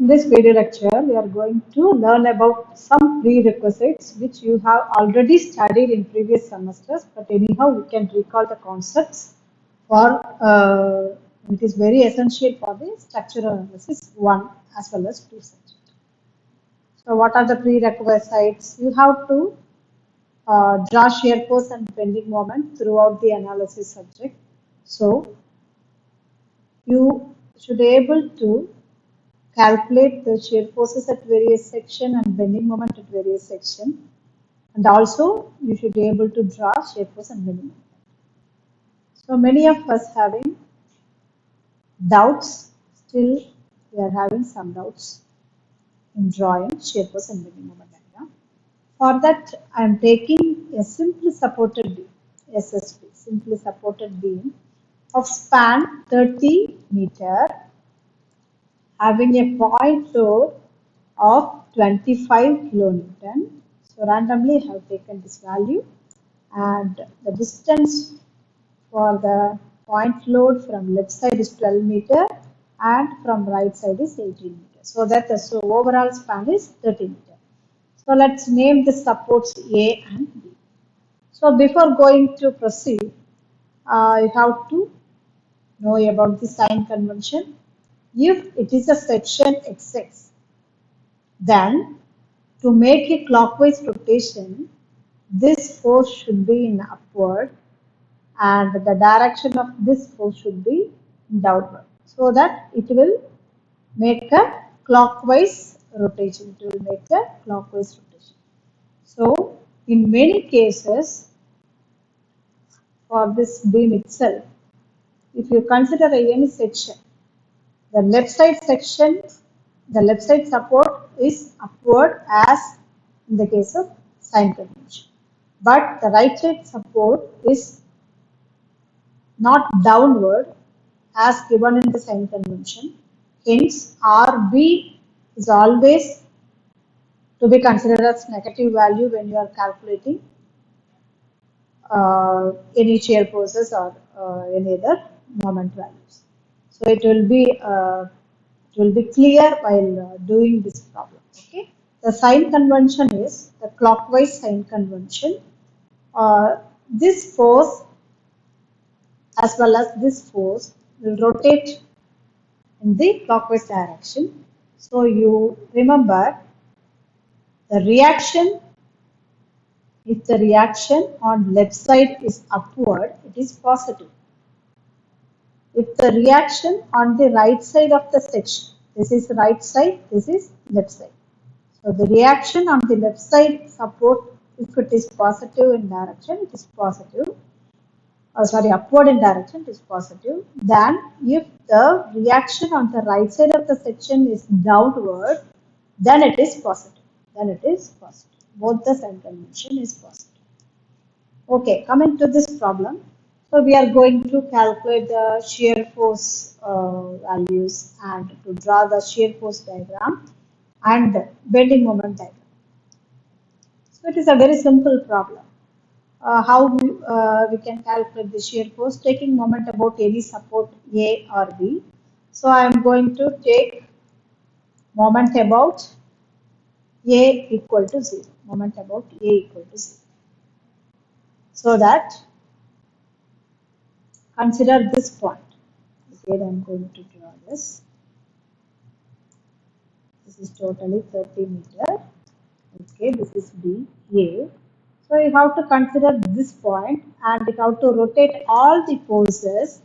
In this video lecture, we are going to learn about some prerequisites which you have already studied in previous semesters, but anyhow, we can recall the concepts for it is very essential for the structural analysis 1 as well as 2 subject. So, what are the prerequisites? You have to draw shear force and bending moment throughout the analysis subject. So, you should be able to calculate the shear forces at various section and bending moment at various section, and also you should be able to draw shear force and bending moment. So many of us having doubts, still we are having some doubts in drawing shear force and bending moment diagram. For that I am taking a simply supported beam, SSB, simply supported beam of span 30 meter having a point load of 25 kilonewton. So randomly I have taken this value, and the distance for the point load from left side is 12 meter and from right side is 18 meter. So that so overall span is 30 meter. So let's name the supports A and B. So before going to proceed, you have to know about the sign convention. If it is a section XX, then to make a clockwise rotation, this force should be in upward and the direction of this force should be downward, so that it will make a clockwise rotation. It will make a clockwise rotation. So in many cases for this beam itself, if you consider any section, the left side section, the left side support is upward as in the case of sign convention, but the right side support is not downward as given in the sign convention. Hence, RB is always to be considered as negative value when you are calculating any shear forces or any other moment values. So it will be clear while doing this problem. Okay, the sign convention is the clockwise sign convention. This force as well as this force will rotate in the clockwise direction. So you remember the reaction. If the reaction on left side is upward, it is positive. If the reaction on the right side of the section, this is right side, this is left side. So the reaction on the left side support, if it is positive in direction, it is positive. Upward in direction, it is positive. Then if the reaction on the right side of the section is downward, then it is positive. Then it is positive. Both the sign convention is positive. Okay, coming to this problem. So we are going to calculate the shear force values and to draw the shear force diagram and bending moment diagram. So it is a very simple problem. How we can calculate the shear force taking moment about any support A or B. So I am going to take moment about A equal to 0. Moment about A equal to 0. So that consider this point. Okay, I am going to draw this. This is totally 30 meter. Okay, this is B, A. So you have to consider this point and you have to rotate all the forces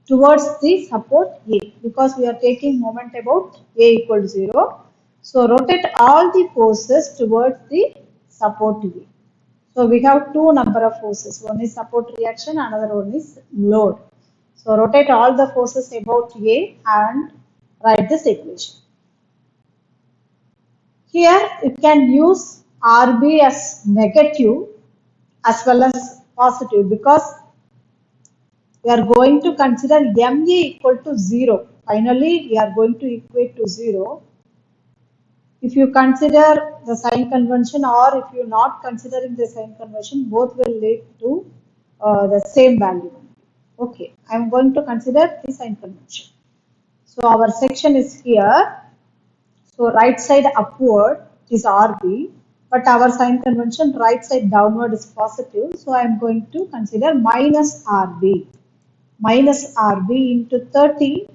towards the support A, because we are taking moment about A equal to 0. So rotate all the forces towards the support A. So we have two number of forces. One is support reaction, another one is load. So rotate all the forces about A and write this equation. Here you can use RB as negative as well as positive, because we are going to consider MA equal to 0. Finally, we are going to equate to 0. If you consider the sign convention or if you are not considering the sign convention, both will lead to the same value. Okay, I am going to consider the sign convention. So our section is here So right side upward is RB, but our sign convention right side downward is positive. So I am going to consider minus RB. Minus RB into 30,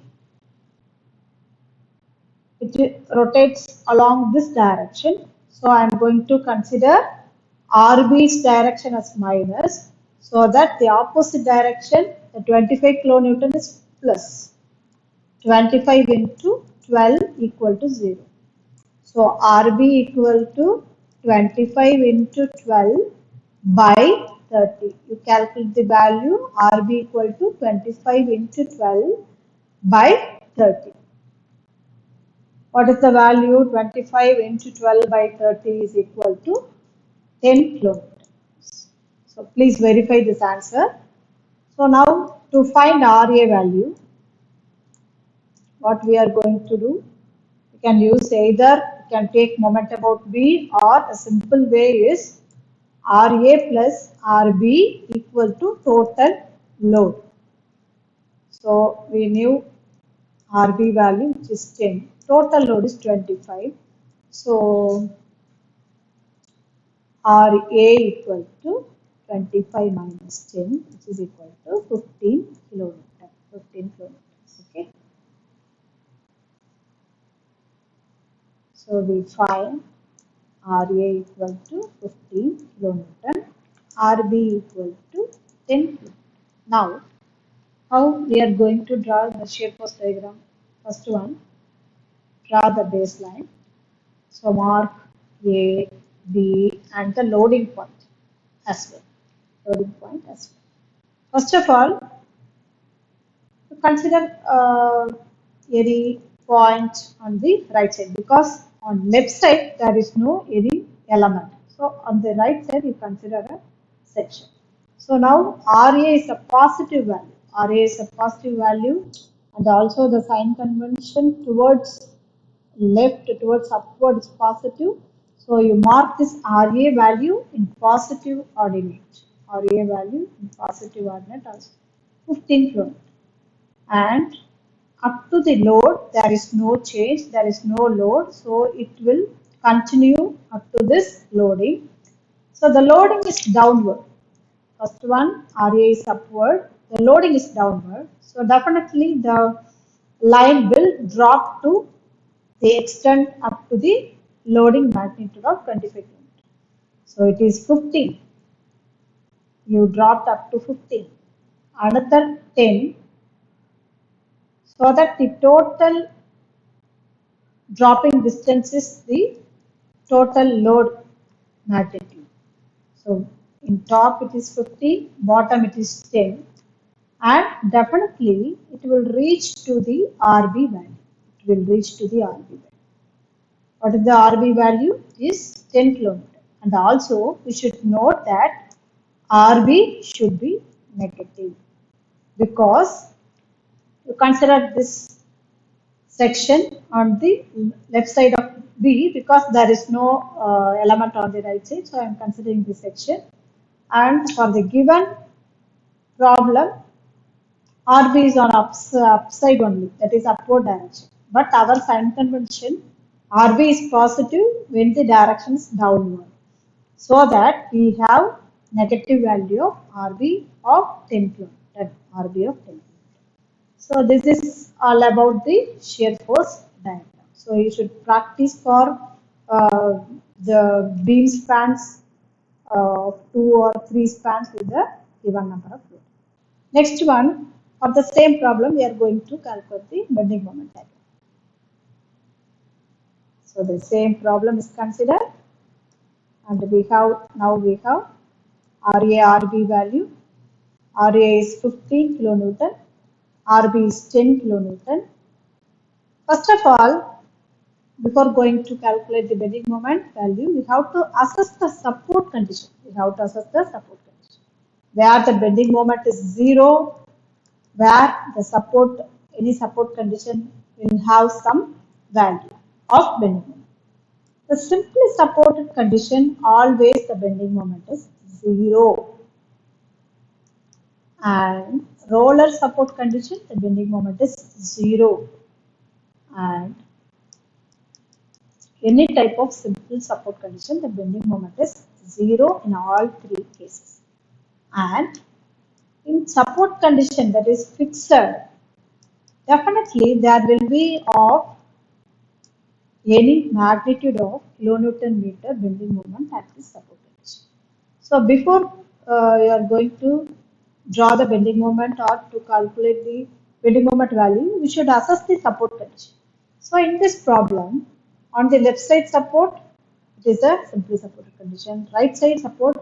it rotates along this direction. So I am going to consider RB's direction as minus, so that the opposite direction, the 25 kilonewton is plus. 25 into 12 equal to 0. So RB equal to 25 into 12 by 30. You calculate the value RB equal to 25 into 12 by 30. What is the value? 25 into 12 by 30 is equal to 10 kilometers. So please verify this answer. So now to find RA value, what we are going to do? You can use either, you can take moment about B, or a simple way is RA plus RB equal to total load. So we knew RB value, which is 10. Total load is 25. So RA equal to 25 minus 10, which is equal to 15 kilonewton. 15 kilometers. Okay. So we find RA equal to 15 kilonewton, RB equal to 10 kilonewton. Now, how we are going to draw the shear force diagram? First one, draw the baseline. So mark A, B, and the loading point as well. Loading point as well. First of all, consider any point on the right side, because on left side there is no any element. So on the right side you consider a section. So now RA is a positive value. RA is a positive value, and also the sign convention towards left, towards upward is positive. So you mark this RA value in positive ordinate. RA value in positive ordinate as 15 km. And up to the load there is no change, there is no load, so it will continue up to this loading. So the loading is downward. First one, RA is upward, the loading is downward, so definitely the line will drop to the extent up to the loading magnitude of 25 km. So it is 15, you dropped up to 15, another 10, so that the total dropping distance is the total load magnitude. So in top it is 50, bottom it is 10, and definitely it will reach to the RB value. It will reach to the RB value. What is the RB value? It is 10 km. And also we should note that RB should be negative, because you consider this section on the left side of B, because there is no element on the right side, so I am considering this section. And for the given problem, RB is on upside only, that is upward direction. But our sign convention, RB is positive when the direction is downward, so that we have negative value of RB of 10 kN, RB of 10 kN. So this is all about the shear force diagram. So you should practice for the beam spans of 2 or 3 spans with the given number of load. Next one, for the same problem, we are going to calculate the bending moment diagram. So the same problem is considered, and we have RA RB value. RA is 15 kilonewton, RB is 10 kilonewton. First of all, before going to calculate the bending moment value, we have to assess the support condition. Where the bending moment is 0, where the support, any support condition will have some value of bending moment. The simply supported condition, always the bending moment is 0. And roller support condition, the bending moment is 0. And any type of simple support condition, the bending moment is 0 in all three cases. And in support condition that is fixed, definitely there will be of any magnitude of kilonewton meter bending moment at this support condition. So before you are going to draw the bending moment or to calculate the bending moment value, we should assess the support condition. So in this problem, on the left side support, it is a simply supported condition. Right side support,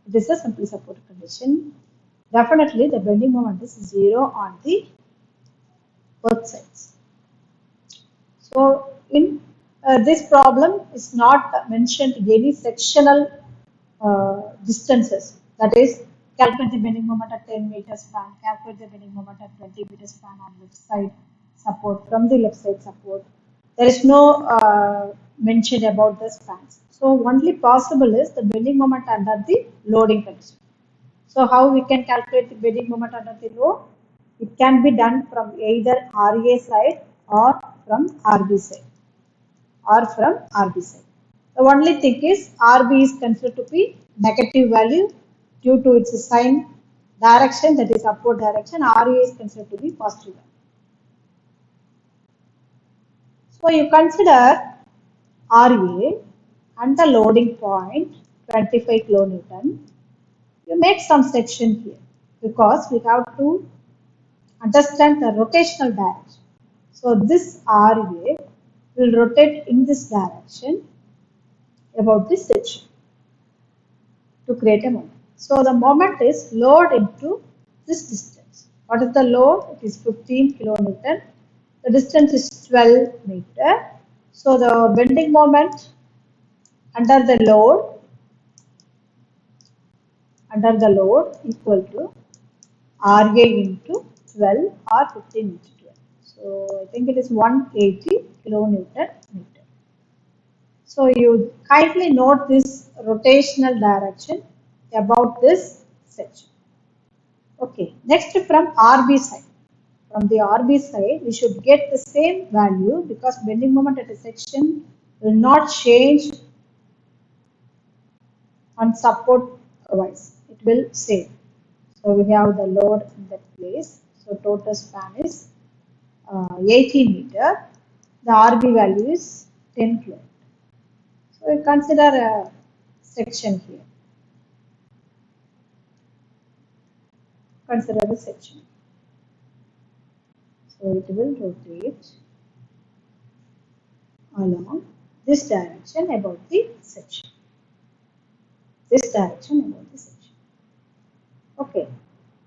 it is a simply supported condition. Definitely the bending moment is 0 on the both sides. So in this problem is not mentioned any sectional distances. That is, calculate the bending moment at 10 meters span, calculate the bending moment at 20 meters span on left side support from the left side support. There is no mention about the spans. So only possible is the bending moment under the loading condition. So how we can calculate the bending moment under the load? It can be done from either RA side or from RB side The only thing is RB is considered to be negative value due to its sign direction, that is upward direction. RA is considered to be positive value. So you consider RA and the loading point 25 kilonewton. You make some section here because we have to understand the rotational direction. So this RA will rotate in this direction about this section to create a moment. So the moment is load into this distance. What is the load? It is 15 kilonewton. The distance is 12 meter. So the bending moment under the load equal to RA into 12 or 15 into 12. So I think it is 180 kilonewton meter. So you kindly note this rotational direction about this section. Okay, next from RB side. From the RB side, we should get the same value because bending moment at a section will not change on support wise. It will same. So we have the load in that place. So total span is 18 meter. The RB value is 10 kilo. So we consider a section here. Consider the section. So it will rotate along this direction about the section. This direction about the section. Okay.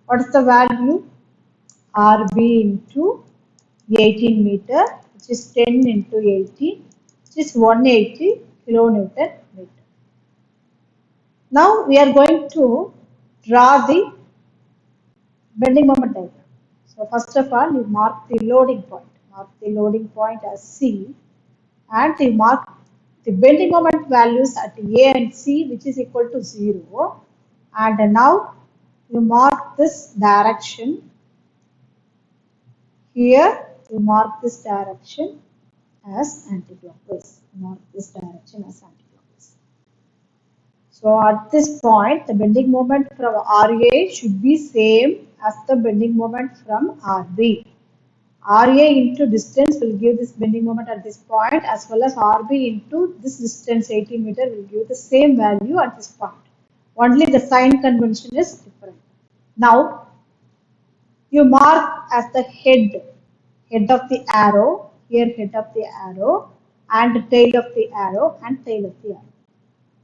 What is the value? RB into 18 meter, which is 10 into 18, which is 180 kilonewton meter. Now we are going to draw the bending moment diagram. So first of all, you mark the loading point. Mark the loading point as C, and you mark the bending moment values at A and C, which is equal to 0. And now you mark this direction. Here you mark this direction as anticlockwise. Mark this direction as anticlockwise. So at this point, the bending moment from RA should be same as the bending moment from RB. RA into distance will give this bending moment at this point, as well as RB into this distance 18 meter will give the same value at this point. Only the sign convention is different. Now you mark as the head of the arrow, here head of the arrow, and tail of the arrow and tail of the arrow.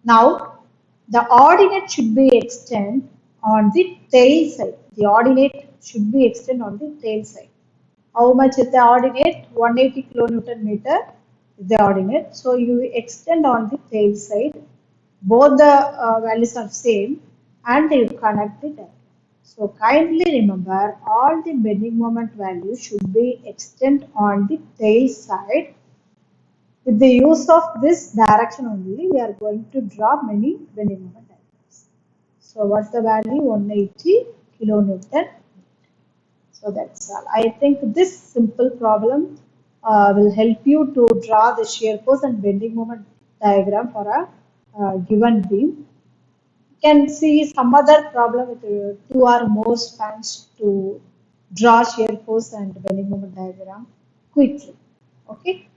Now the ordinate should be extended on the tail side. The ordinate should be extended on the tail side. How much is the ordinate? 180 kilonewton meter is the ordinate. So you extend on the tail side. Both the values are same, and you connect the diagram. So kindly remember, all the bending moment values should be extended on the tail side. With the use of this direction only, we are going to draw many bending moment diagrams. So what's the value? 180 kilonewton. So that's all. I think this simple problem will help you to draw the shear force and bending moment diagram for a given beam. Can see some other problem with two or more spans to draw shear force and bending moment diagram quickly. Okay.